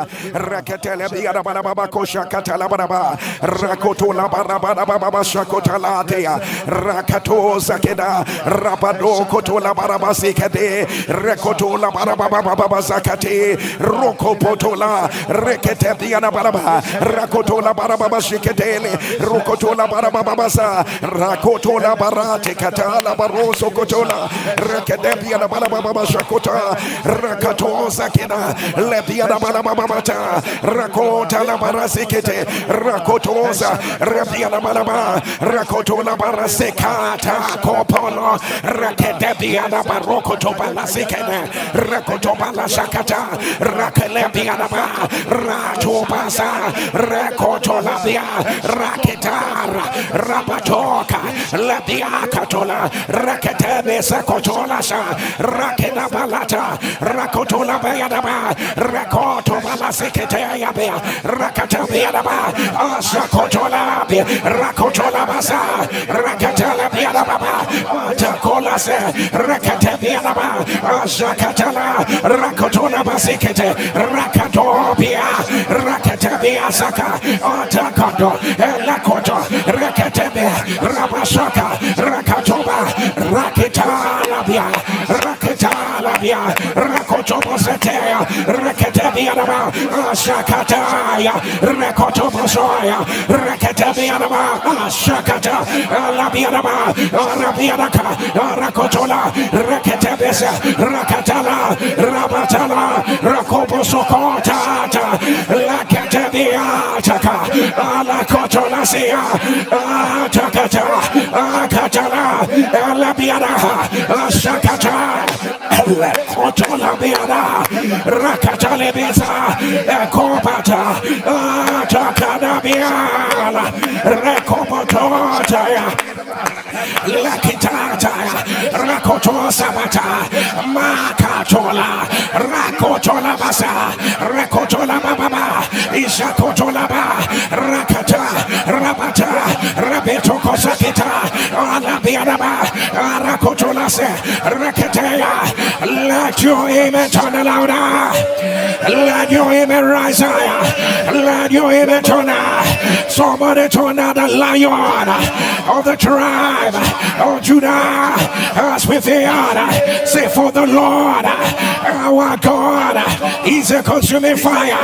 Rakatele biara baraba kosha katala baraba rakoto la baraba baraba shakota latea rakato zakeda rabado koto la baraba sikade rekoto la baraba baraba zakate roko potola rekete biara baraba rakoto la baraba shikedele rokoto la baraba babasa rakoto la barate katala baroso kotola rekete biara baraba shakota rakato zakeda le biara baraba Rakota la barasikete rakotoza rabia la balaba rakoto la barasekata kopolo rakedebia la barokoto balasikene rakoto balasakata rakelebia la ba ratobasa rakoto la bia raketara rabatoka la bia katola raketebe sakotola sa rakena balata rakoto la bia la ba rakoto la seketeya be rakata be ba asakotola be rakotola basa rakata be ba takola se rakata be ba asakatala rakotola basekete rakatopia rakata be asaka atakato lakoto rakata be rabasaka rakatoba raketala be raketala be rakotoba seteya rakata be Shakataya, Rekotobosoya, Rekatabianaba, Shakata, Labianaba, Rabianaka, Rakotola, Rekatabesa, Rakatala, Rabatala, Rakobosokota, Lakatabiataka, Lakotolasia, Takata, Akatala, Labiana, Shakata, Lekotola Biana, Rakatale Bisa. Ekopata, Takadabiala, Rekopotaya, Lakitata, Rakoto Sabata, Makatola, Rakotola Basa, Rakotola Baba, Isakotola Ba, Rakata, Rabata, Rabeto Kosakita, Alabiadaba, Rakotola Se, Rakatea, let your amen turn louder. Let your amen rise higher. Let your amen turn higher. Somebody turn out the lion of the tribe of Judah as within. Say for the Lord our God is a consuming fire.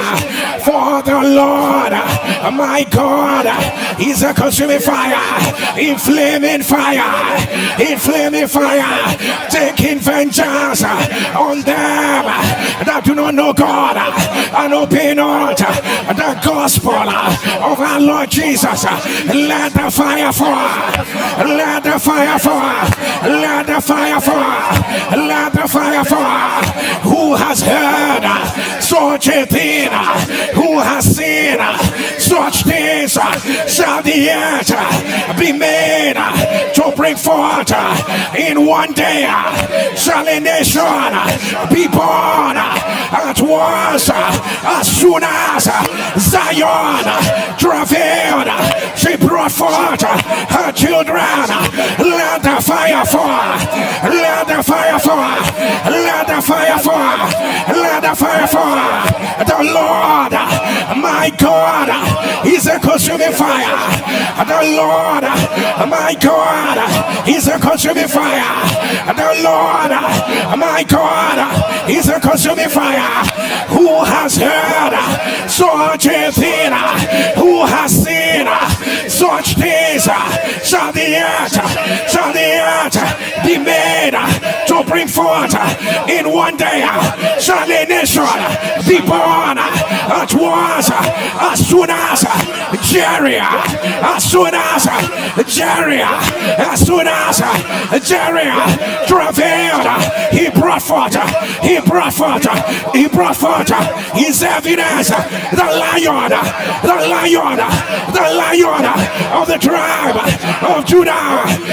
For the Lord my God is a consuming fire. In flaming fire. In flaming fire. Taking vengeance on them that do not know God and obey not the gospel of our Lord Jesus. Let the fire fall. Let the fire fall. Let the fire fall. Let the fire fall. Who has heard such a thing? Who has seen such things? Shall the earth be made to bring forth in one day? Shall a nation be born at once? As soon as Zion travailed, she brought forth her children. Let the fire fall. Let the fire fall. Let the fire fall. Let the fire fall. The Lord my God is a consuming fire. The Lord my God is a consuming fire. The Lord my God is a consuming fire. Who has heard such a thing? Who has seen such things? Shall the earth be made to bring forth in one day? Shall a nation be born at once? As soon as Jerry, as soon as Jerry, as soon as Jerry travailed, he brought forth his evidence. The lion of the tribe of Judah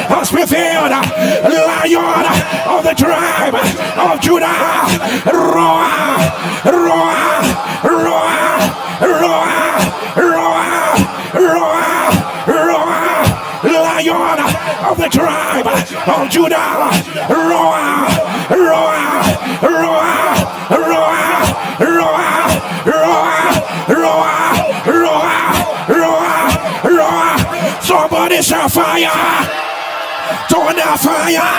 has prevailed. Lion of the tribe of Judah, roar, roar, roar, roar, roar, roar, lion of the tribe of Judah, roar, roar, roar, roar, roar, roar. fire. Turn the fire.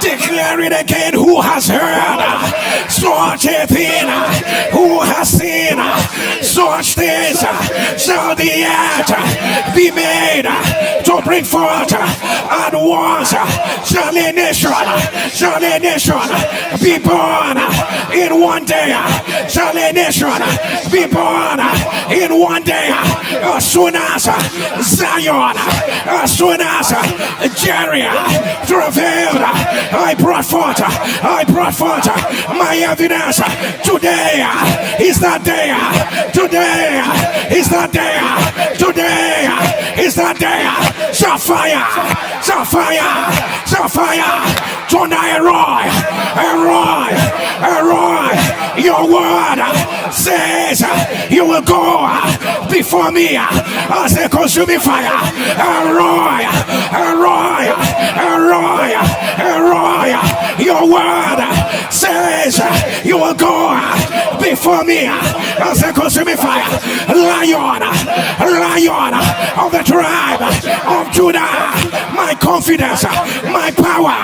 Declare it again. Who has heard such a thing? Who has seen such things? Shall the earth be made to bring forth at once? Shall a nation be born in one day? Shall a nation be born in one day? As soon as Zion, as soon as Jerry travailed, I brought forth my evidence. Today is that day. Today is that day. Today is that day. Shall fire. Tonight, Roy. Your word says you will go before me as a consuming fire. Roy. Your word says you will go before me as a consuming fire. Lion of the tribe of Judah, my confidence, my power,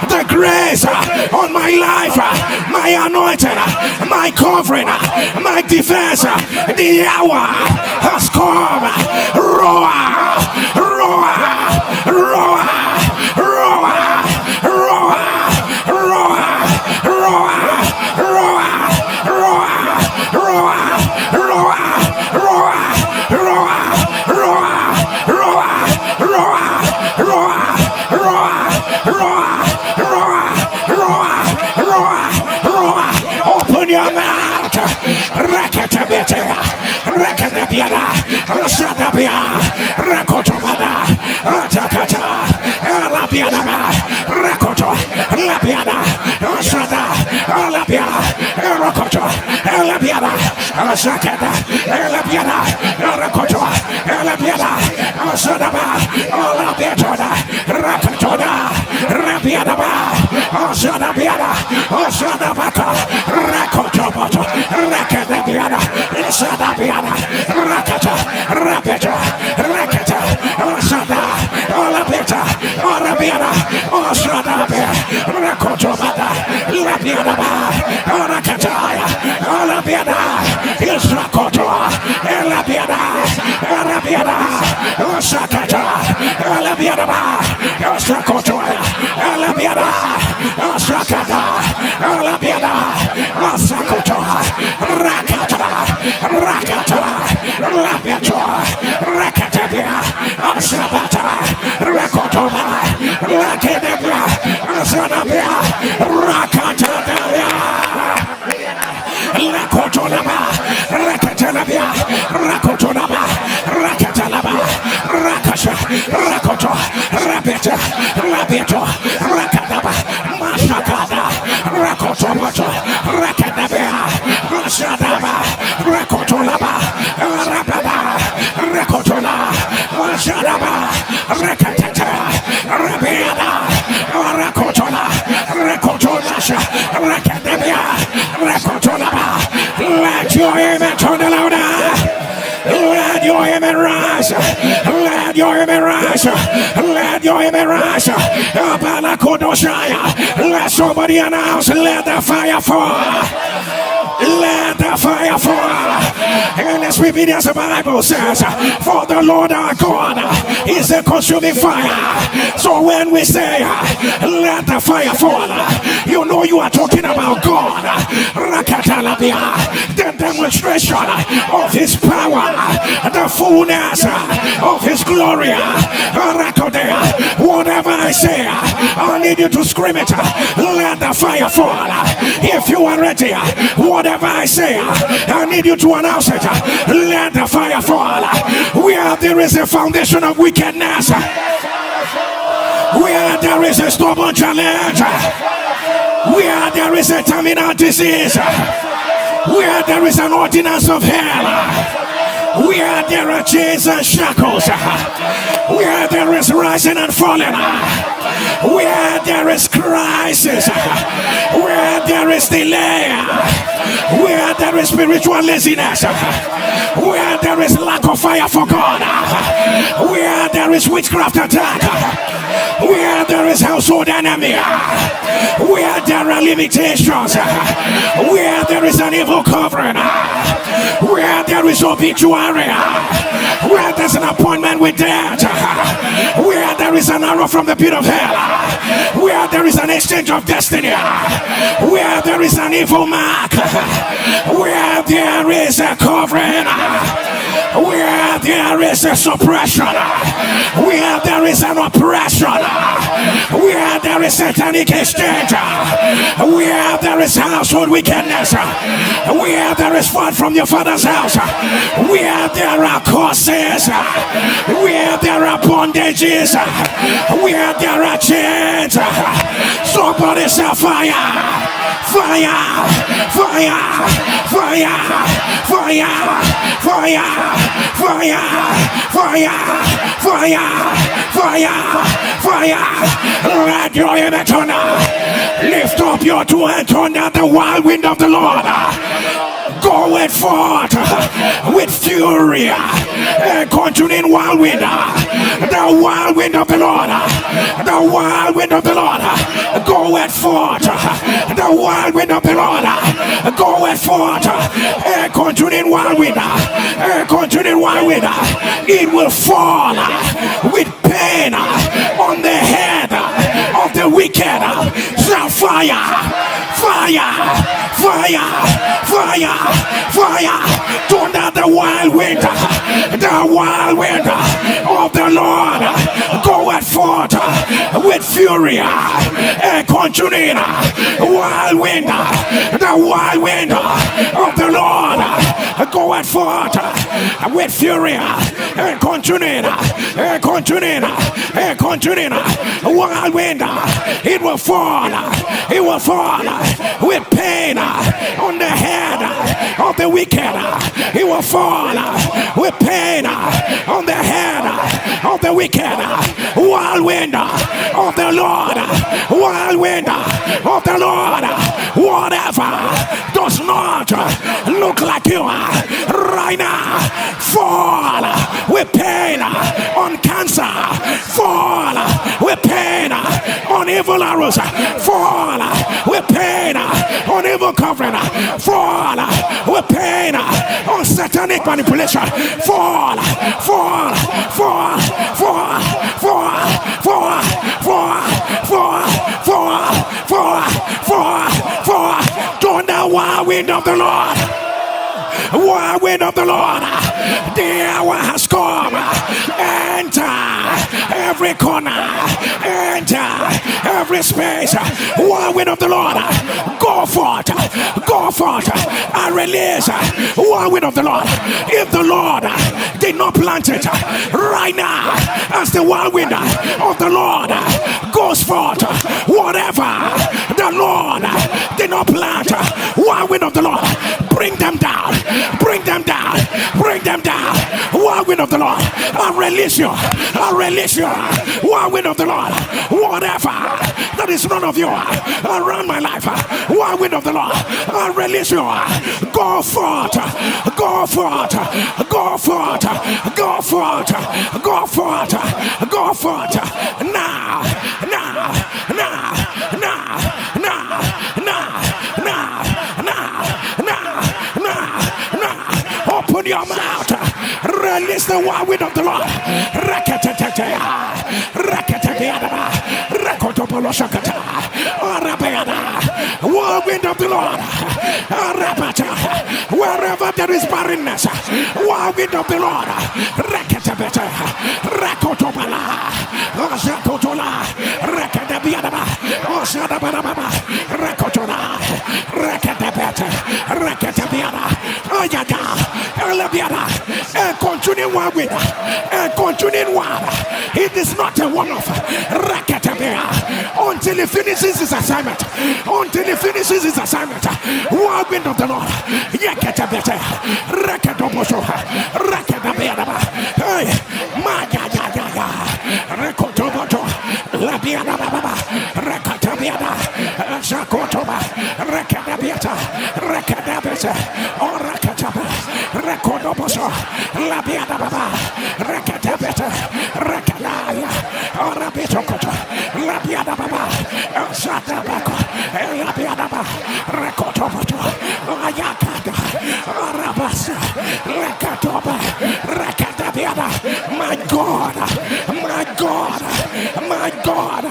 the grace on my life, my anointing, my covering, my defense. The hour has come. Roar. Open your mouth. Rakatabiana, Rasadabia, Rakotomada, Atakata, Alabiana, Rakoto, Labiana, Asada, Alabia, Rakoto, Alabiana, Asakada, Alabiana, Rakoto, Alabiana, Asadaba, Alabiatoda, Rakatoda, Rabianaba, Asadabiana, Asadabaka, Rakotoboto, Rakadabiana, Sadabiana, Rakata, Rapeta, Rakata, Osada, Olabeta, Orabiana, Osadabia, Rakotobada, Labiana, Orakataya, Olabiana, Israkotoa, Elabiana, Arabiana, Osakata, Olabiana, Osakotoa, Elabiana, Osakata, Olabiana, Osakotoa, Rakata, Rabiato, Rakatabia, Asabata, Rakotoma, Rakadabia, Asanabia, Rakatabia, Lakotolaba, Rakatalabia, Rakotolaba, Rakatalaba, Rakasha, Rakoto, Rabeta, Rabiato, Rakadaba, Masakada, Rakotomato, Rakadabia, Masadaba, Rakotolaba, Rababa, Rakotola, Masadaba, Rakatata, Rabiana, Rakotola, Rakotolasha, Rakadabia, Rakotolaba. Let your amen turn louder. Let your amen rise. Let your amen rise. Let your amen rise. Let somebody announce, let the fire fall. Let the fire fall. And as we read as the Bible says, for the Lord our God is a consuming fire. So when we say, let the fire fall, you know you are talking about God. The demonstration of his power, the fullness of his glory. Whatever I say, I need you to scream it. Let the fire fall. If you are ready, whatever I say, I need you to announce it. Let the fire fall. Where there is a foundation of wickedness, where there is a stubborn challenge, where there is a terminal disease, where there is an ordinance of hell, where there are chains and shackles, where there is rising and falling, where there is crisis, where there is delay, Where there is spiritual laziness, where there is lack of fire for God, where there is witchcraft attack, where there is household enemy, where there are limitations, where there is an evil covering, where there is obituary, where there's an appointment with death, where there is an arrow from the pit of hell, where there is an exchange of destiny, where there is an evil mark, where there is a covering, where there is a suppression, where there is an oppression, where there is satanic exchange, where there is household wickedness, where there is fault from your father's house, where there are curses, where there are bondages, where there are chains. Somebody say fire. Fire, fire, fire, fire, fire, fire, fire, fire, fire, fire. Let your image lift up your two hands under the whirlwind of the Lord. Go it forth with fury and continuing whirlwind. The whirlwind of the Lord. The whirlwind of the Lord. Go it forth. The whirlwind of the Lord. Go it forth and continuing whirlwind. Continuing whirlwind. It will fall with pain on the head of the wicked. So fire. Fire, fire, fire, fire, thunder the whirlwind of the Lord, go at forth with fury and continuing whirlwind, the whirlwind of the Lord, go at forth with fury and continuing whirlwind, it will fall with pain on the head of the wicked. He will fall with pain on the head of the wicked. Whirlwind of the Lord, whirlwind of the Lord. Whatever does not look like you right now, fall with pain on cancer, fall with pain on evil arrows, fall with pain on evil covering, fall with pain on satanic manipulation, fall, fall, fall, fall, fall, fall, fall, fall, fall, fall, fall, fall, to the whirlwind of the Lord. Whirlwind of the Lord, the hour has come. Enter every corner, enter every space. Whirlwind of the Lord, go forth and release. Whirlwind of the Lord, if the Lord did not plant it right now, as the whirlwind of the Lord goes forth, whatever the Lord did not plant, whirlwind of the Lord, bring them down. Bring them down, bring them down. Whirlwind of the Lord, I release you, whirlwind of the Lord. Whatever that is none of you around my life, whirlwind of the Lord, I release you. Go forth, go forth, go forth, go forth, go forth, go forth. Now, now, now, now, now, now, now, now, now. Open your mouth. Release the whirlwind of the Lord. Rakatatata. Rakatabiana. Rakotopoloshakata. Arabayana. Whirlwind of the Lord. Arabata. Wherever there is barrenness. Whirlwind of the Lord. Rakatabata. Rakotopala. Zakotola. Rakatabiana. Osadabana. Rakotola. Rakatabata. Rakatabiana. And continue one with and continue one. It is not a one-off. Until he finishes his assignment. Until he finishes his assignment. Whirlwind of the Lord. Yakatabeta. Rakadobosho. Rakadabiana. Hey, Magaya. Rekotoboto. Labiana. Rakatabiana. Zakotoba. Rakadabiata. Rakadabiata. Rakatebese, Orakataba, Rakodoboso, Labiada Baba, Rakatebete, Rakadaya, Orabitokota, Labiada Baba, Satabako, Labiada Baba, Rakotoboto, Ayakada, Arabasa, Rakatoba, Rakatabiada, my God, my God, my God,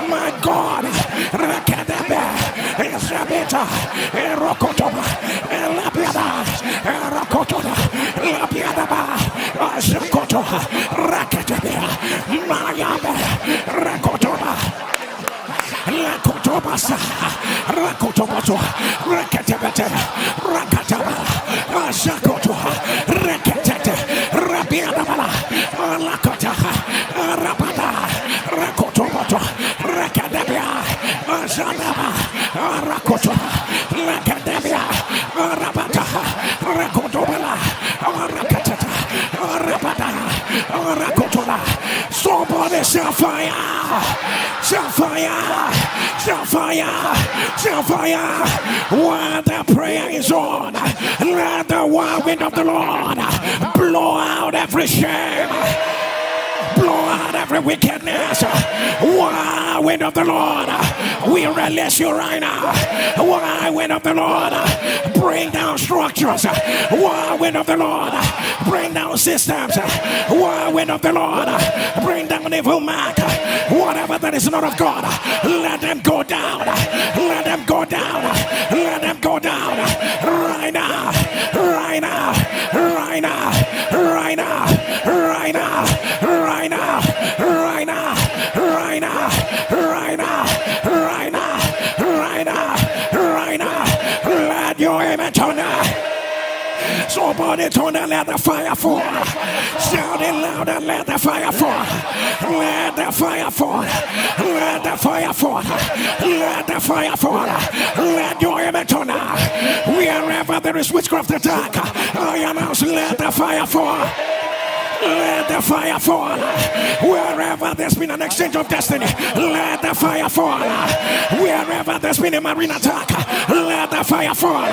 my God, Rakadabe, Sabita, Erokotoba, Labiada, Erokotoba, Labiada, Azakoto, Rakatabia, Mayabe, Rakotoba. Rakotobasa, Rakotobato, Rakatabata, Rakataba, Asakoto, Rakatata, Rabiadabala, Lakota, Rabada, Rakotobato, Rakadabia, Azadaba, Rakoto, Rakadabia, Rabata, Rakotobala, Rakatata, Rabada, Rakotola. Somebody shall fire, shall fire, shall fire, shall fire. While the prayer is on, let the whirlwind of the Lord blow out every shame, blow out every wickedness. Wind of the Lord, we release you right now. Wind of the Lord, bring down structures. Wind of the Lord, bring down systems. Wind of the Lord, bring down evil mark. Whatever that is not of God, let them go down. Let them go down. Let them go down. Right now. Right now. Right now. Right now. Right now. Right now. Right now. Right now. Right now. Right now. Right now. Right now. Let your image turn up. Somebody turn and let the fire fall. Shout it louder, let the fire fall. Let the fire fall. Let the fire fall. Let the fire fall. Let your image turn up. Wherever there is witchcraft attack, I announce let the fire fall. Let the fire fall. Wherever there's been an exchange of destiny, let the fire fall. Wherever there's been a marine attack, let the fire fall.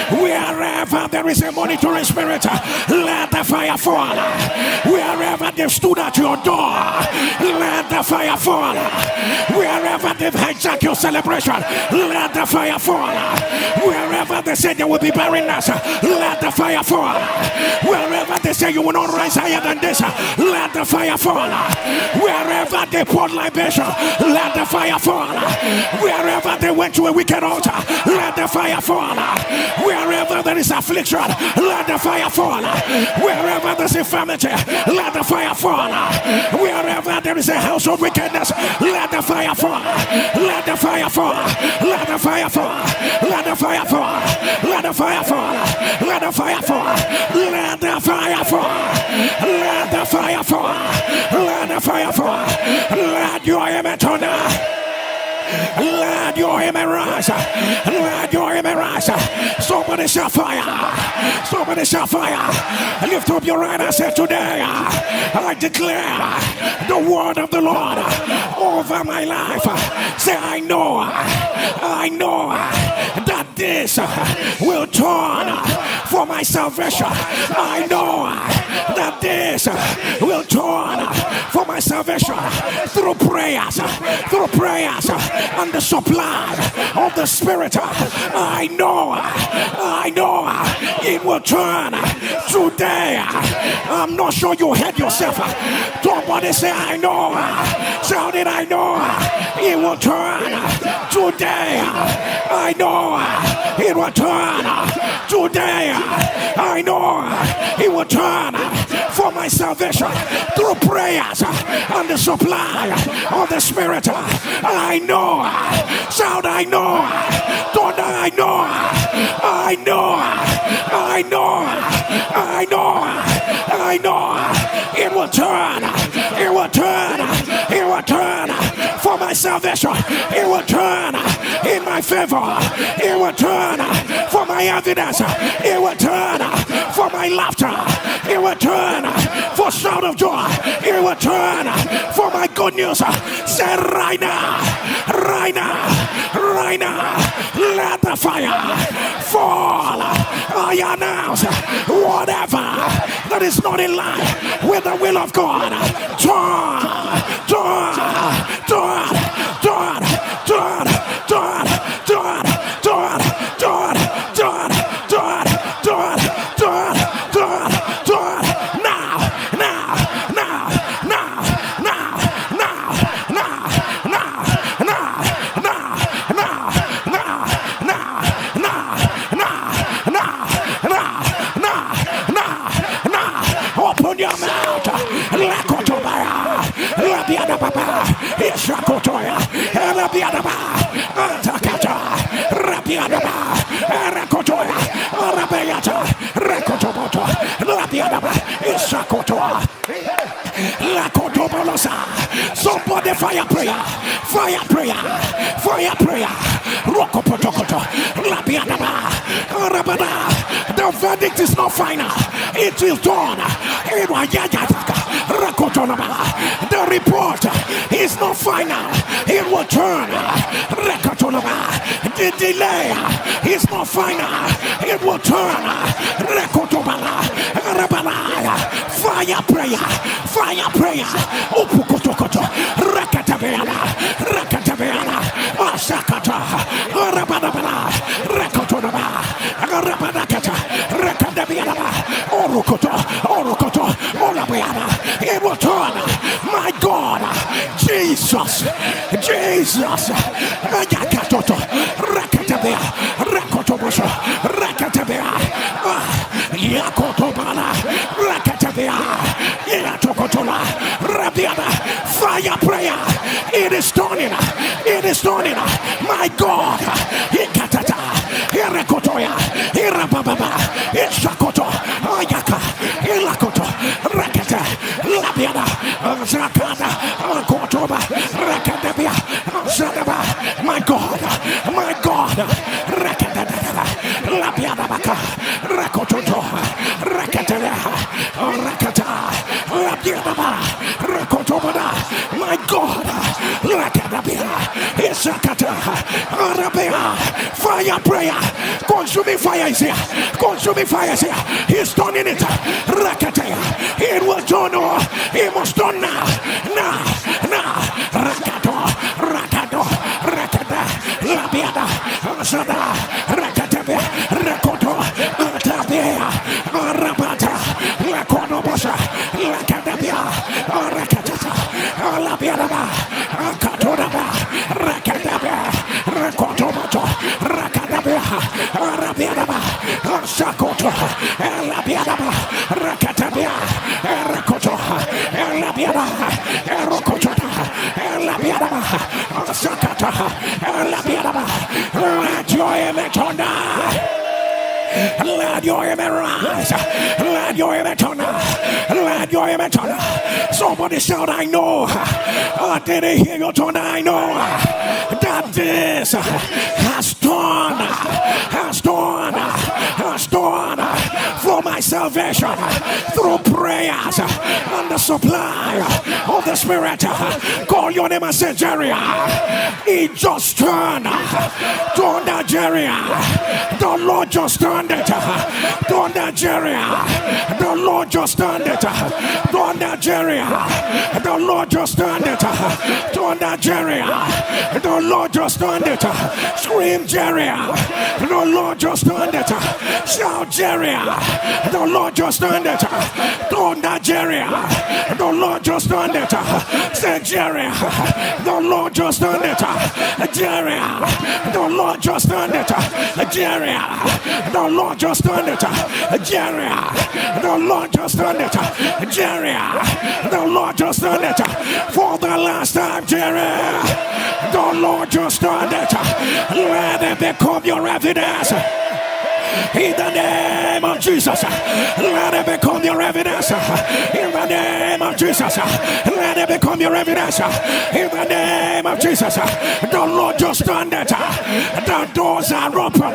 Wherever there is a monitoring spirit, let the fire fall. Wherever they've stood at your door, let the fire fall. Wherever they've hijacked your celebration, let the fire fall. Wherever they say there will be barrenness, let the fire fall. Wherever they say you will not rise higher than this, let the fire fall. Wherever they poured libation, let the fire fall. Wherever they went to a wicked altar, let the fire fall. Wherever there is affliction, let the fire fall. Wherever there's infirmity, let the fire fall. Wherever there is a house of wickedness, let the fire fall. Let the fire fall. Let the fire fall. Let the fire fall. Let the fire fall. Let the fire fall. Let the fire fall. Let the fire fall. Let the fire fall. Let your image turn up. Let your image rise. Let your image rise. Somebody shall fire. Somebody shall fire. Lift up your right hand and say today, I declare the word of the Lord over my life. Say I know that this will turn for my salvation. I know that this will turn for my salvation through prayers and the supply of the Spirit. I know it will turn today. I'm not sure you heard yourself. Somebody say I know. Shout it, I know it will turn today. I know it will turn today. I know it will turn for my salvation through prayers and the supply of the Spirit. I know. Shout, I know. Don't I know. I know. I know. I know. I know. It will turn. It will turn. It will turn for my salvation. It will turn in my favor. It will turn for my evidence. It will turn for my laughter. It will turn for shout of joy. It will turn for my good news. Say right now, right now, right now, let the fire fall. I announce whatever that is not in line with the will of God. Turn, turn, turn, turn, turn, turn, turn, turn, turn, turn, turn, turn, turn, turn, turn. Now, now, now, now, now, now, now, now, now, now, now, now, now, now, now, now. Open your mouth. Lakotobaya. Labiadababa. Ishakotoya. Labiadaba. Antakata. Rabiadaba. Rakotoya. Rabayata. Rakotoboto. Labiadaba. Ishakotoa. Lakotobolosa. Somebody fire prayer. Fire prayer. Fire prayer. Rokopotokoto. Labiadaba. Rabada. The verdict is not final. It is done. The report is not final. It will turn. The delay is not final. It will turn. Fire prayer. Fire prayer. Upukotokoto. Rakatabeana. Rakatabeana. Asakata. Rabadabana. Rakotonaba. Rabadakata. Rakadabiana. Orokoto. Orokoto. Olabeana. It will turn. My God. Jesus. Jesus. Ayakatoto. Rakatabea. Rakotobosho. Rakatabea. Yakotobana. Rakatabea. Yatokotola. Rabiana. Fire prayer. It is turning. It is turning. My God. Ikatata. Irakotoya. Irababa. Ishakoto. Ayaka. Ilakoto. Rakata. Labiana. Zakata. Kotoba. Rakatabia. Zadaba. My God. My God. Rakata. Labiana Baka. Rakototo. Rakata. Rakata. Labiana. Rakotobana. My God. Rakatabia. Isakata. Arabia. Fire prayer. Consuming fire is here. Consuming fire is here. He's turning it. Rakatea. It will turn. It must turn now. Now. Now. Rakato. Rakato. Rakata. Labiada. Sada. Rakatabia. Rakoto. Tabia. Rabata. Lakonobosa. Rakatabia. Rakatata. Labiada. Katoraba. Rakatabia. Rakotoboto. Rakatabia. Rabiadaba. Sakoto. Labiadaba. Rakatabia. Rakoto. Labiada. Rokoto. Labiadaba. Sakata. Labiadaba. Let your image turn down. Let your image rise. Let your image turn down. Let your image turn down. Somebody shout, I know. I didn't hear you turn down. I know that this has done for my salvation through prayers and the supply of the Spirit. Call your name and say, Jerry. It just turned to Nigeria. The Lord just turned it to Nigeria. The Lord just turned it to Nigeria. The Lord just turned it to Nigeria. The Lord just turned it. Scream, Jerry. The Lord just turned it. Shout, Jerry. The Lord just turned it to Nigeria. The Lord just turned it. Say, Jerry. The Lord just turned it. Jerry. The Lord just turned it. Jerry. The Lord just turned it. Jerry. The Lord just turned it. Jerry. The Lord just turned it. For the last time, Jerry. The Lord just turned it. Let it become your evidence. In the name of Jesus, let it become your evidence. In the name of Jesus, let it become your evidence. In the name of Jesus, the Lord just done it. The doors are open.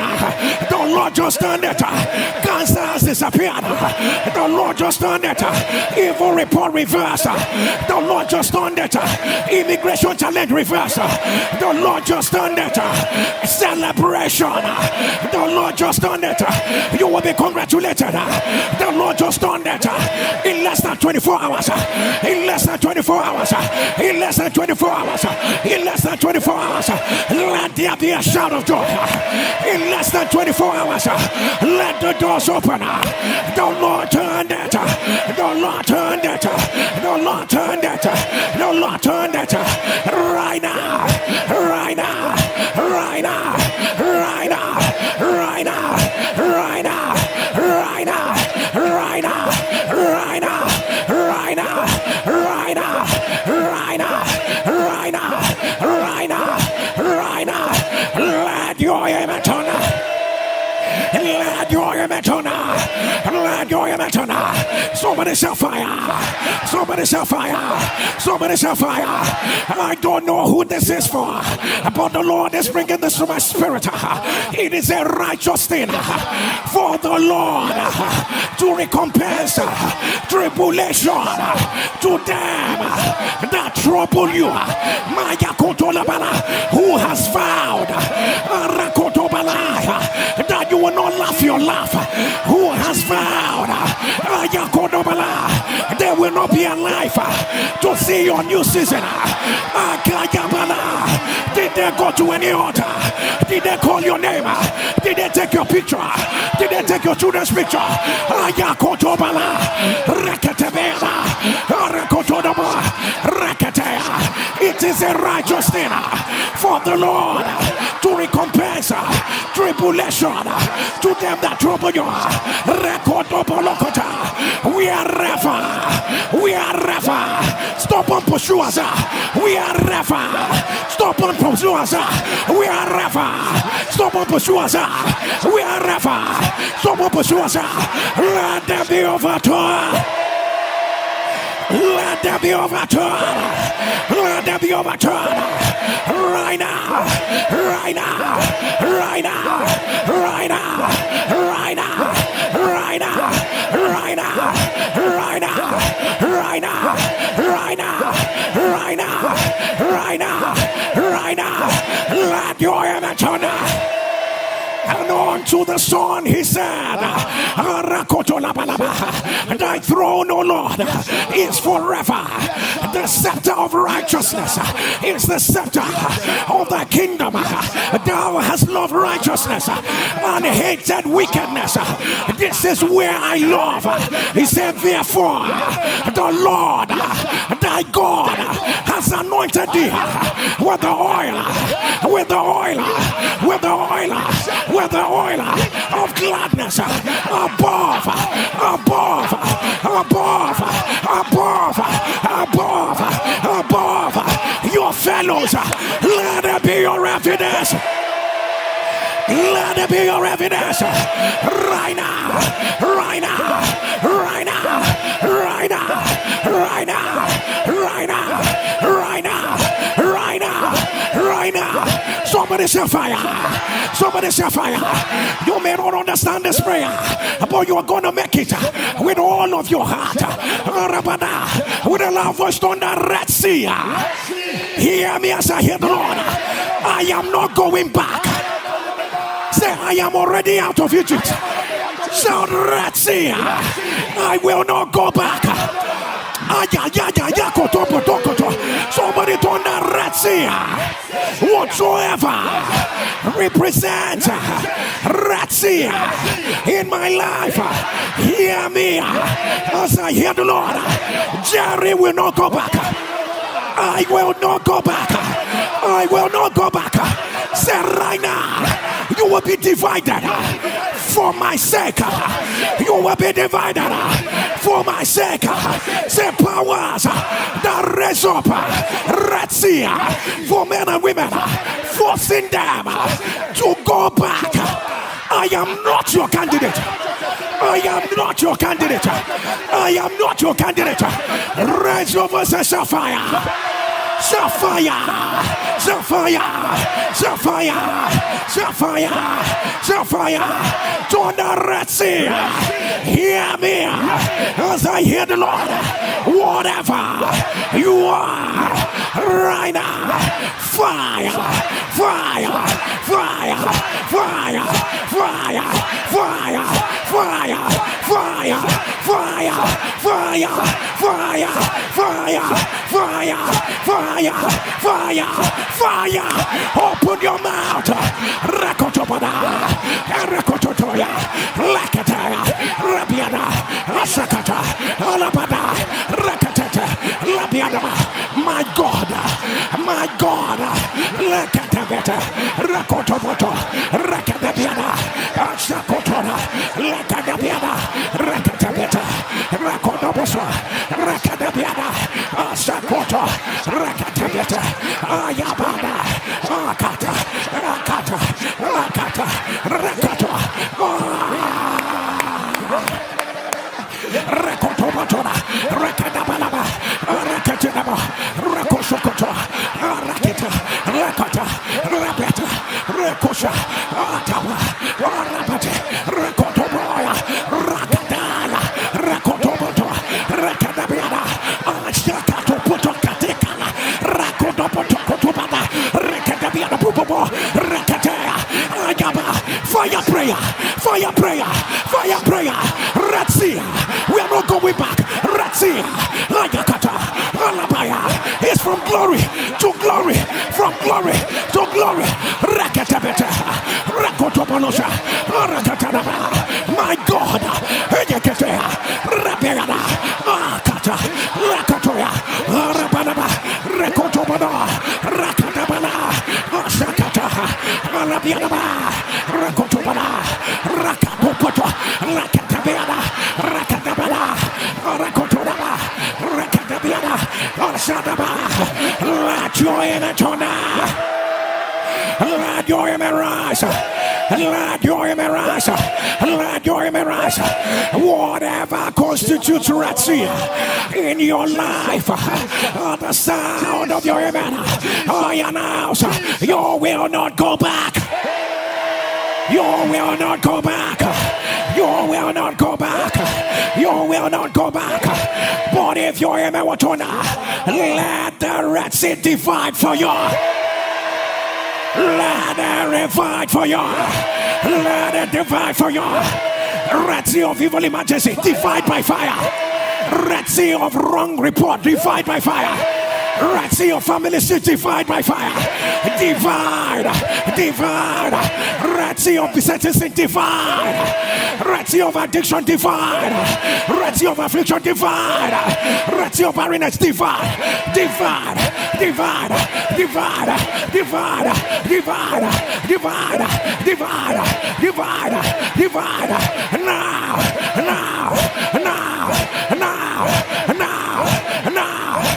The Lord just done it. Cancer has disappeared. The Lord just done it. Evil report reversed. The Lord just done it. Immigration challenge reversed. The Lord just done it. Celebration. The Lord just done it. You will be congratulated. The Lord just done it. In less than 24 hours. In less than 24 hours. In less than 24 hours. In less than 24 hours. Let there be a shout of joy. In less than 24 hours. Let the doors open. The Lord turned it. The Lord turned it. The Lord turned it. The Lord turned it. Right now. Right now. Right now. Right now. Right now. Right now. Right now. Right now. Right now. Right now. Right now. Right now. Right now. Right now. Right now. Let your image on. Let your image on. Let your image on. Somebody shall fire. Somebody shall fire. Somebody shall fire. I don't know who this is for, but the Lord is bringing this to my spirit. It is a righteous thing for the Lord to recompense tribulation to them that trouble you. Who has vowed that you will not laugh your laugh? Who has vowed there will not be a life to see your new season? Did they go to any altar? Did they call your name? Did they take your picture? Did they take your children's picture? It is a righteous thing for the Lord to recompense tribulation to them that trouble you. We are refer. We are refer. Stop on pursue us. We are refer. Stop on pursue us. We are refer. Stop on pursue us. We are refer. Stop on pursue us. Let them be overturned. Let them be overturned. Let them be overturned. Right now. Right now. Right now. Right now. Right now. Right now. Right now. Right now. Right now. Right now. Right now. Right now. Right now. Let your image on. And unto the Son he said, thy throne, O Lord, is forever. The scepter of righteousness is the scepter of the kingdom. Thou hast loved righteousness and hated wickedness. This is where I love. He said, therefore, the Lord thy God has anointed thee with the oil, with the oil, with the oil, with the oil of gladness above, above, above, above, above, above your fellows. Let it be your evidence. Let it be your evidence. Right now, right now, right now, right now, right now, right now, right now, right now, right now. Somebody say fire. Somebody say fire. You may not understand this prayer, but you are going to make it with all of your heart. With a loud voice on the Red Sea. Hear me as I hear the Lord. I am not going back. Say, I am already out of Egypt. Shout, Red Sea. I will not go back. Somebody turn the Red Sea. Whatsoever represents Red Sea in my life, hear me as I hear the Lord. Jerry will not go back. I will not go back. I will not go back. Say right now, you will be divided for my sake. You will be divided for my sake. Say powers that raise up Red Sea for men and women, forcing them to go back. I am not your candidate. I am not your candidate. I am not your candidate. Raise your voice and Sapphire. Sapphire. Sapphire. Sapphire. Sapphire. Sapphire. To the Red Sea. Hear me as I hear the Lord. Whatever you are right now, fire, fire, fire, fire, fire, fire, fire, fire, fire, fire, fire, fire, fire, fire, fire, fire. Open your mouth. Rakotopada, Rakototoya, Lakataya, Rabiana, Asakata, Alabada, Rakatata, Labiana. My God, Lakatabeta, Rakotoboto, Rakadabiana, Asakotona, Lakadabiana, Rakatabeta, Rakotoboso, Rakadabiana, Asakoto, Rakatabeta, Ayabana, Akata, Rakata, Rakata, Rakato, Rakotobotona, Rakadabalaba, Rakatanaba, Rakosokoto, Raketa, Rakata, Rabeta, Rakosha, Ataba, Rabate, Rakotoboya, Rakadaya, Rakotoboto, Rakadabiana, Ashakato Putokatekana, Rakotobotokotubana, Rakadabiana Pupobo, Rakatea, Agaba, fire prayer, fire prayer, fire prayer, Ratsia, we are not going back, Ratsia, Lagakata, Alabaya, is from glory to glory, from glory to glory, Rakatabeta, Rakotobonosha, Rakatanaba, my God, Hegekete, Rabiana, Akata, Rakatoya, Rabanaba, Rakotobana, Rakatabana, Asakata, Alabianaba, Rakotobana, Rakapopoto, Rakatabana, Rakatabana, Rakotobana, Rakatabiana, Asadaba, let your image on let your image rise. Let your image rise. Let your image rise. Whatever constitutes Red Sea in your life, the sound of your image, I announce you will not go back. You will not go back. You will not go back. You will not go back. But if your image will turn, let the Red Sea divide for you. Let it divide for you. Let it divide for you. Red Sea of evil emergency, divide by fire. Red Sea of wrong report, divide by fire. Red Sea of family shit, divide by fire. Divide, divide. Red Sea of sentencing, divide. Red Sea of addiction, divide. Red Sea of affliction, divide. Red Sea of barrenness, divide. Divide, divide, divide, divide, divide, divide, divide, divide, divide. Now, now, now, now, now, now, now.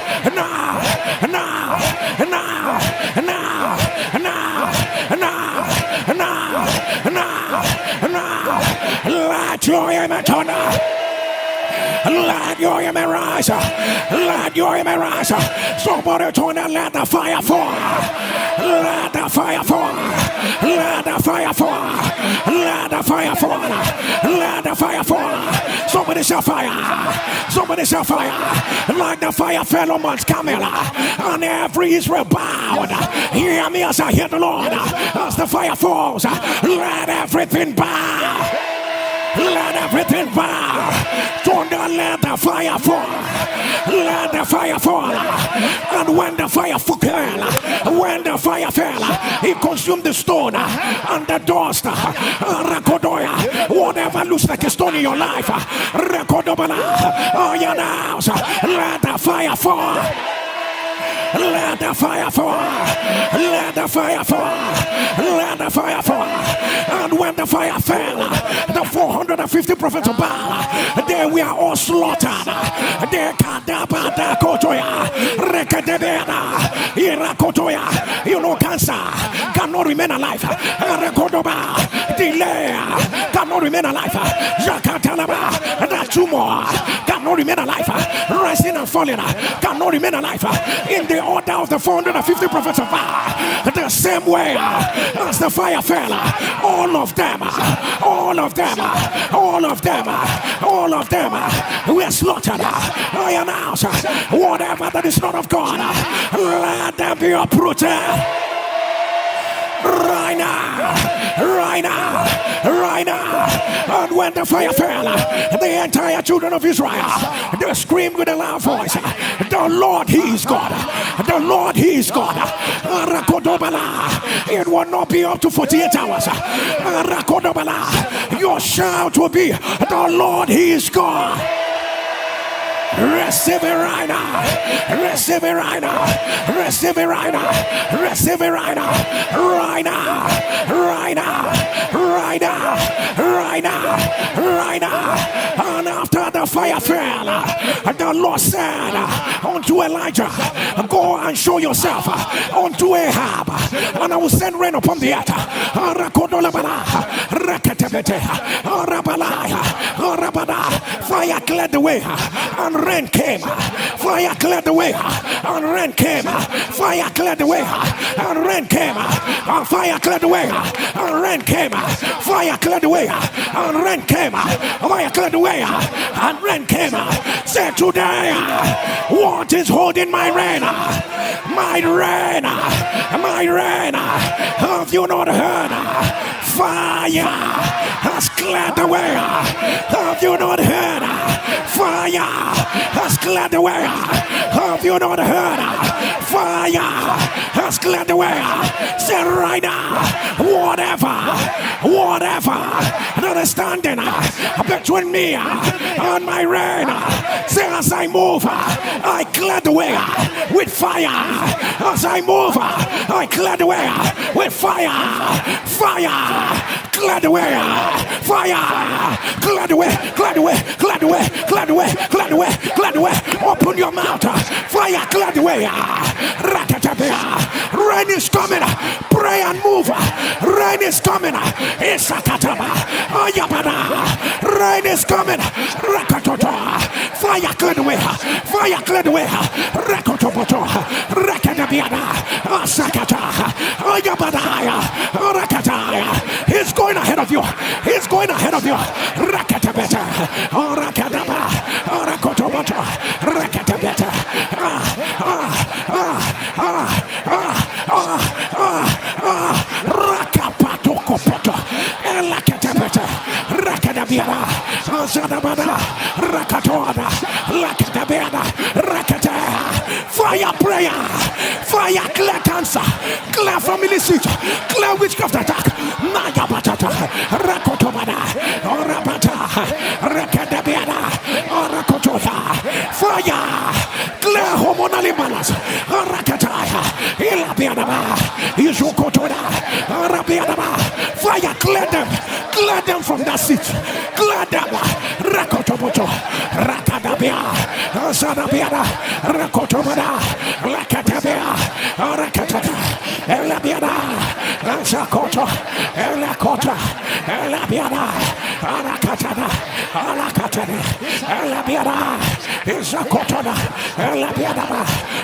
Let your image turn. Let your image rise. Let your image rise. Somebody turn and let the fire fall. Let the fire fall. Let the fire fall. Let the fire fall. Let the fire fall. Somebody shall fire. Somebody shall fire. Like the fire fell on Mount Carmel, and every Israel bowed. Hear me as I hear the Lord. As the fire falls, let everything bow. Let everything bow. Don't let the fire fall. Let the fire fall. And when the fire fell, it consumed the stone and the dust. Rakodoya, whatever looks like a stone in your life, Rakodobana, I announce, let the fire fall. Let the fire fall. Let the fire fall. Let the fire fall. And when the fire fell, the 450 prophets of Baal, they were all slaughtered. They kadabada kotoya. You know, cancer cannot remain alive. Delay cannot remain alive. That tumor cannot remain alive. Rising and falling cannot remain alive. In the order of the 450 prophets of fire, the same way as the fire fell, all of them were slaughtered. I announce, whatever that is not of God, let them be uprooted. Right now. And when the fire fell, the entire children of Israel, they screamed with a loud voice, the Lord, He is God. The Lord, He is God. It will not be up to 48 hours. Your shout will be, the Lord, He is God. Receive it right now. Receive it right now. Receive it right now. Receive it right now. Right now. Right now. Right now. Right now. Right now. And after the fire fell, the Lord said unto Elijah, go and show yourself unto Ahab, and I will send rain upon the earth. Fire cleared the way, and rain came. Fire cleared the way, and rain came. Fire cleared the way, and rain came. Fire cleared the way, and rain came. Fire cleared the way, and rain came. Fire cleared the way, and rain came. Say today, what is holding my rain? My rain, my rain. Have you not heard? Fire has cleared the way. Have you not heard? Fire has cleared the way. Have you not heard? Fire has cleared the way. Say right now, whatever that is standing between me and my rain, say as I move, I clear the way with fire. As I move, I clear the way with fire. Fire, clear the way. Fire, clear the way. Clear the way. Clear the way. Clear the way. Clear the way. Clear the way. Open your mouth. Fire, clear the way. Rain is coming. Pray and move. Rain is coming. Rain is coming. Fire, clear the way. Fire, clear the way. He's going ahead of you. He's going ahead of you. Fire prayer, fire clear cancer, clear family seat, clear witchcraft attack. Naya batata, rakotobada, orabata, rakadabiana, orakotota. Fire, clear hormonal imbalance, rakataya, ilabianaba, izukotoda, arabianaba. Fire, clear them from that seat, clear them. Rakotoboto, rakadabia, asadabiana, rakotobada, rakatabia, rakatata, elabiana, asakoto, elakota, elabiana, arakatana, alakatana, elabiana, isakotona, elabiana,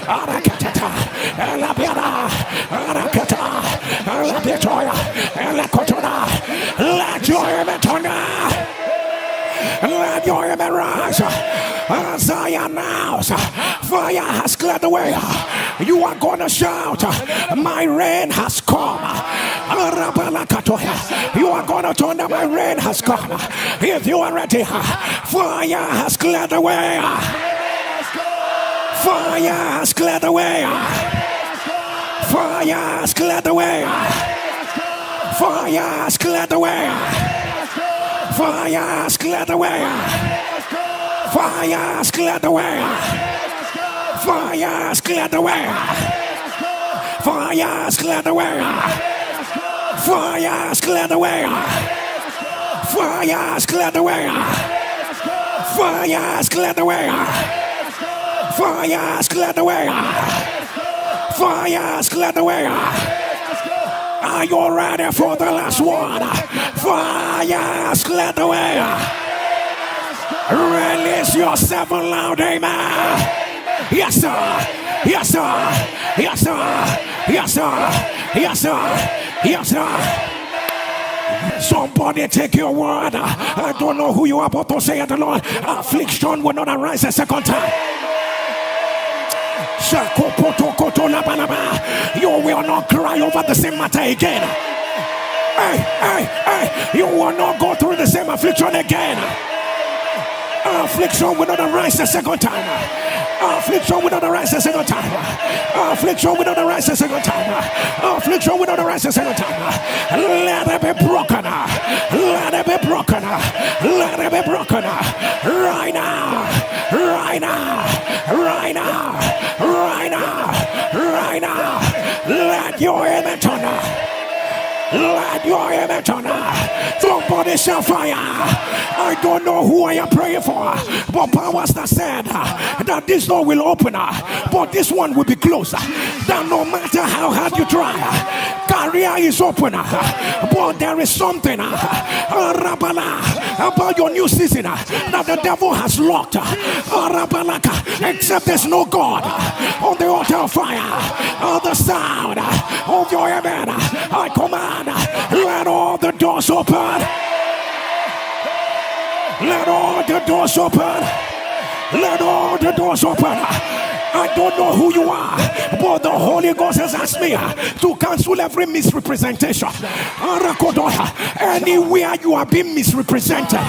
arakatata, elabiana, arakata, elabitoya, elakotona. Let your emetona. Let your amen rise. As I announce, fire has cleared the way. You are going to shout, my rain has come. You are going to turn my rain has come. If you are ready, fire has cleared the way. Fire has cleared the way. Fire has cleared the way. Fire has cleared the way. Fire has cleared the way. Fire has cleared the way. Fire has cleared the way. Fire has cleared the way. Fire has cleared the way. Fire has cleared the way. Fire has cleared the way. Fire, clear the way. Fire, clear the way. Are you ready for the last one? Fire, clear the way. Release yourself loud, amen. Yes, sir. Yes, sir. Yes, sir. Yes, sir. Yes, sir. Yes, sir. Somebody take your word. I don't know who you are about to say it, the Lord. Affliction will not arise a second time. You will not cry over the same matter again. Hey, you will not go through the same affliction again. Affliction will not arise a second time. Affliction will not arise a second time. Affliction will not arise a second time. Affliction will not arise a second time. Let it be broken. Let it be broken. Let it be broken. Right now. Right now. Right now. Right now. Right now. Let your amen turn. Let your amen turn. Somebody shall fire. I don't know who I am praying for, but powers that said that this door will open, but this one will be closed. That no matter how hard you try, career is open, but there is something about your new season that the devil has locked. Except there's no God on the altar of fire. The sound of your amen, I command, let all the doors open. Let all the doors open. Let all the doors open. I don't know who you are, but the Holy Ghost has asked me to cancel every misrepresentation. Anywhere you are being misrepresented,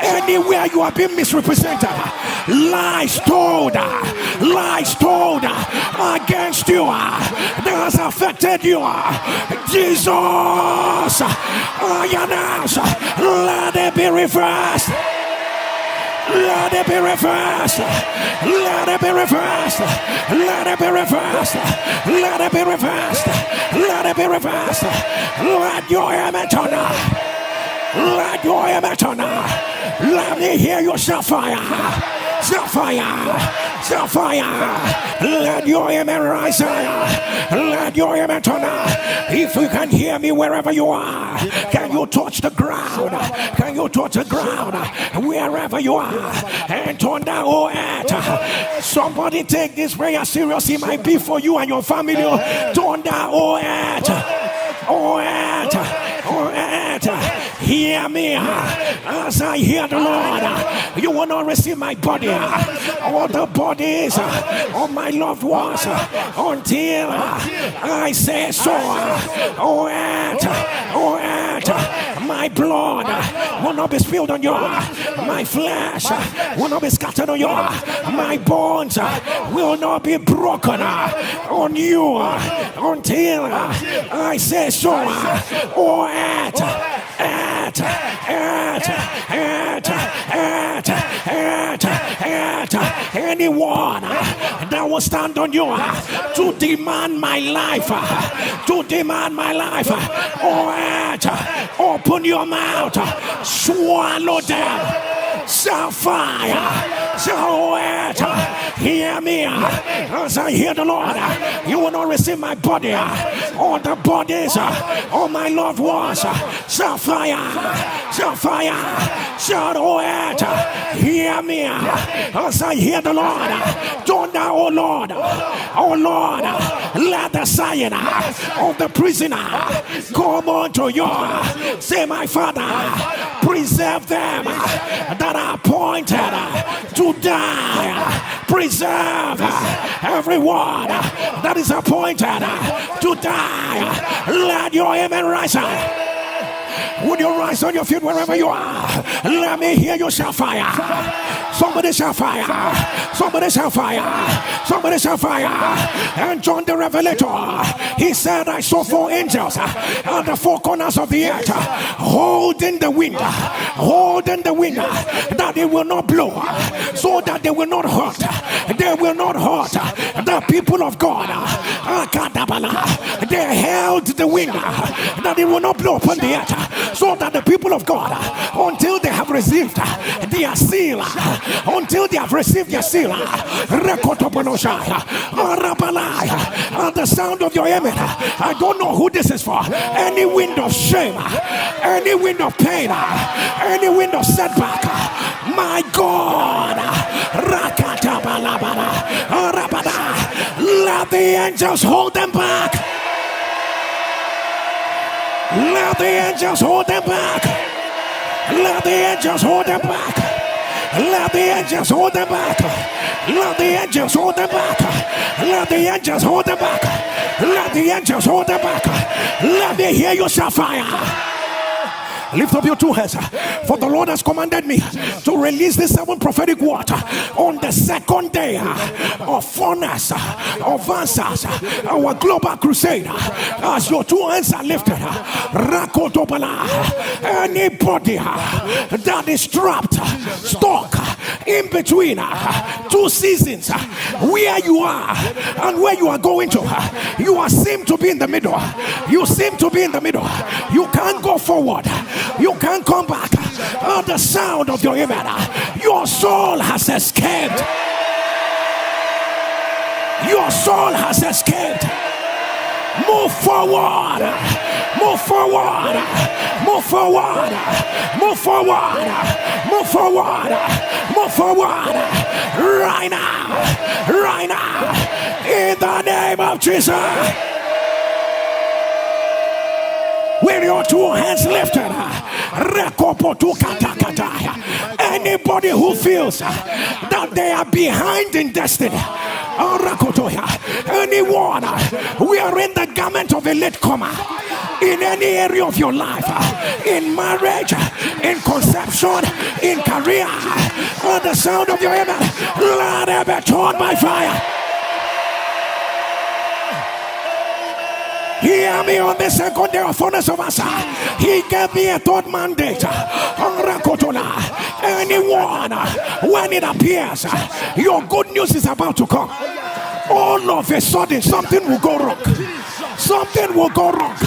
anywhere you are being misrepresented, lies told against you that has affected you, Jesus, I announce, let it be reversed. Let it be reversed. Let it be reversed. Let it be reversed. Let it be reversed. Let it be reversed. Let your amen turn. Let your amen turn. Let me hear you shout fire. Shout fire. Shout fire. Let your amen rise. Let your amen turn. If you can hear me wherever you are, can you touch the ground? Can you touch the ground wherever you are? And turn down, oh earth. Somebody take this prayer serious. It might be for you and your family. Turn down, oh earth. Oh earth. Oh earth. Hear me as I hear the Lord. You will not receive my body or the bodies of my loved ones until I say so. Oh earth, my blood will not be spilled on you. My flesh will not be scattered on you. My bones will not be broken on you until I say so. Oh earth, anyone that will stand on you to demand my life, oh earth, open your mouth, swallow them, shall fire, shall earth, hear me as I hear the Lord. You will not receive my body or the bodies of my loved ones. Shall fire, shall fire, shall earth, hear me as I hear the Lord. Don't now, oh Lord, let the sign of the prisoner come unto you. Say, my Father, preserve them that are appointed to die. Preserve everyone that is appointed to die. Let your amen rise. Would you rise on your feet wherever you are? Let me hear you shout fire. Somebody shout fire. Somebody shout fire. Somebody shout fire. And John the Revelator, he said, I saw 4 angels at the 4 corners of the earth, holding the wind, that it will not blow, so that they will not hurt. They will not hurt the people of God. They held the wind that it will not blow upon the earth, so that the people of God, until they have received their seal, until they have received their seal, at the sound of your amen, I don't know who this is for. Any wind of shame, any wind of pain, any wind of setback, my God, let the angels hold them back. Let the angels hold them back. Let the angels hold them back. Let the angels hold them back. Let the angels hold them back. Let the angels hold them back. Let the angels hold them back. Let me hear you shout fire. Lift up your two hands, for the Lord has commanded me to release this 7 prophetic word on the second day of furnace of answers, our global crusade. As your two hands are lifted, anybody that is trapped, stuck in between 2 seasons, where you are and where you are going to, you seem to be in the middle. You seem to be in the middle. You can't go forward. You can't come back. At the sound of your amen, your soul has escaped. Your soul has escaped. Move forward. Move forward. Move forward. Move forward. Move forward. Move forward. Right now. Right now. In the name of Jesus. With your two hands lifted, anybody who feels that they are behind in destiny, anyone wearing the garment of a latecomer in any area of your life, in marriage, in conception, in career, on the sound of your amen, let it be torn by fire. Hear me on the second day of furnace of us. He gave me a third mandate. Anyone, when it appears your good news is about to come, all of a sudden something will go wrong. Something will go wrong.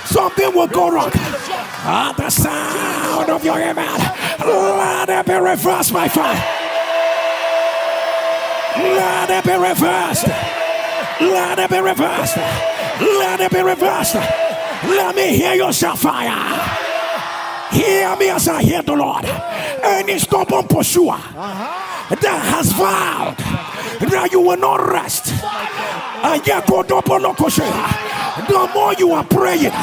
Something will go wrong. At the sound of your amen, let it be reversed by fire. Let it be reversed. Let it be reversed. Let it be reversed. Let me hear your shout fire. Hear me as I hear the Lord. Any stubborn pursuer that has vowed that you will not rest, the more you are praying,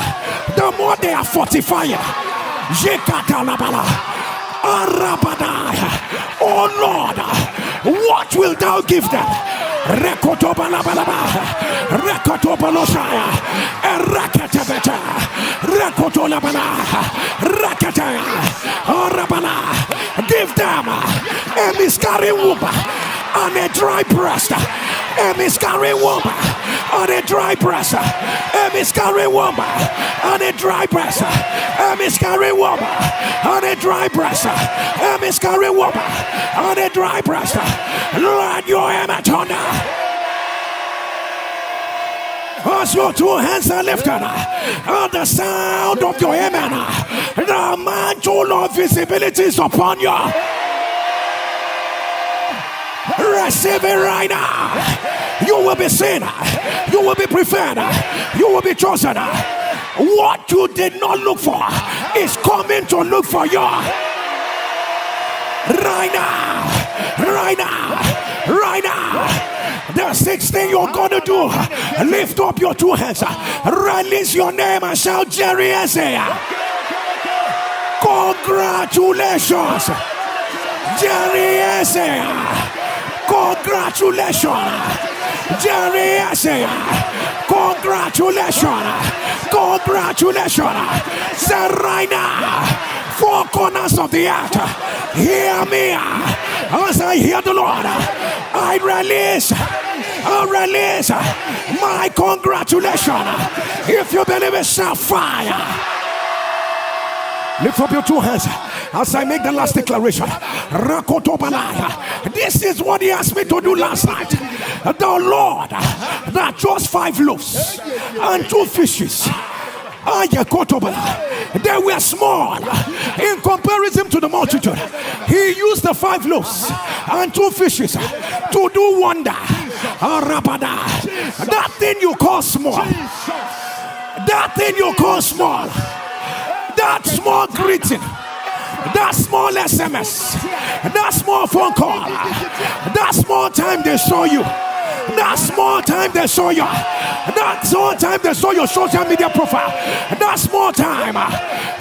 the more they are fortifying. Oh Lord, what will thou give them? Give them a miscarrying womb and a dry breast. A miscarrying womb and a dry breast. A miscarrying womb and a dry breast. A miscarrying womb and a dry breast. A miscarrying womb and a dry breast. Lord, your amen thunder. As your two hands are lifted, at the sound of your amen, the mantle of visibility is upon you. Receive it right now. You will be seen. You will be preferred. You will be chosen. What you did not look for is coming to look for you. Right now. Right now. Right now. The sixth thing you're gonna do, lift up your two hands, release your name and shout Jerry Isaiah. Congratulations, Jerry Isaiah. Congratulations, Jerry Isaiah. Congratulations. Congratulations. Say right now, 4 corners of the earth, hear me as I hear the Lord. I release my congratulations. If you believe it, shout fire. Lift up your two hands as I make the last declaration. This is what he asked me to do last night. The Lord that chose 5 loaves and 2 fishes They were small in comparison to the multitude. He used the 5 loaves and 2 fishes to do wonder. That thing you call small, that thing you call small, that small greeting, that small SMS, that small phone call, that small time they saw you, that small time they saw you, that small time they saw your social media profile, that small time,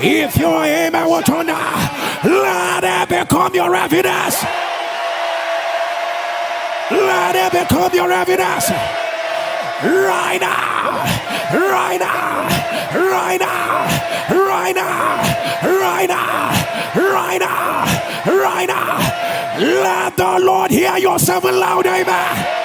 if your amen will turn down, let it become your evidence. Let it become your evidence. Right now, right now, right now, right now, right now, right now, right now. Let the Lord hear your 7 loud amen.